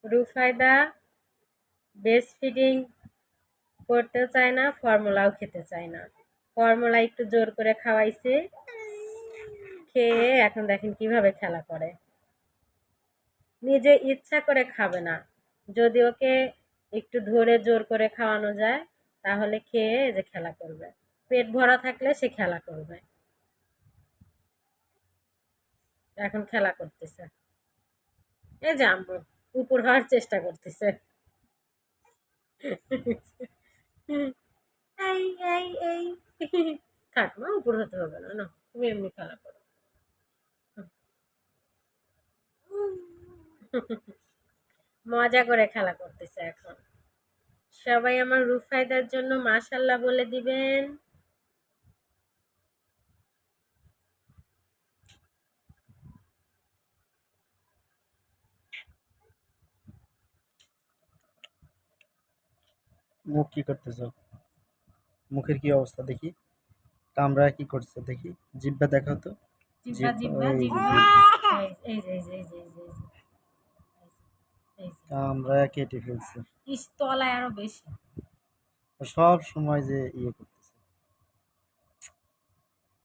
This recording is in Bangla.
রুফায়দা ব্রেস্ট ফিডিং করতেও চায় না, ফর্মুলাও খেতে চায় না। ফর্মুলা একটু জোর করে খাওয়াইছে, খেয়ে এখন দেখেন কিভাবে খেলা করে। নিজে ইচ্ছা করে খাবে না, যদি ওকে একটু ধরে জোর করে খাওয়ানো যায় তাহলে খেয়ে যে খেলা করবে। পেট ভরা থাকলে সে খেলা করবে। এখন খেলা করতেছে, এই যে আম্মু উপর হওয়ার চেষ্টা করতেছে। এই এই এই থাক মা, উপর হতে হবে না, না তুমি এমনি খেলা করো। মজা করে খেলা করতেছে এখন। সবাই আমার রুফায়দার জন্য মাশাআল্লাহ বলে দিবেন। মুখ কি করতেছো? মুখের কি অবস্থা দেখি, কামড়ায় কি করছে দেখি, জিহ্বা দেখাও তো। জিব্বা জিব্বা এই যে জিব্বা, জিহ্বা এই যে এই যে এই যে এই যে এই যে কামড়ায় কেটে ফেলছে। ইস, তলায় আরো বেশি। সব সময় যে ইয়ে করছে।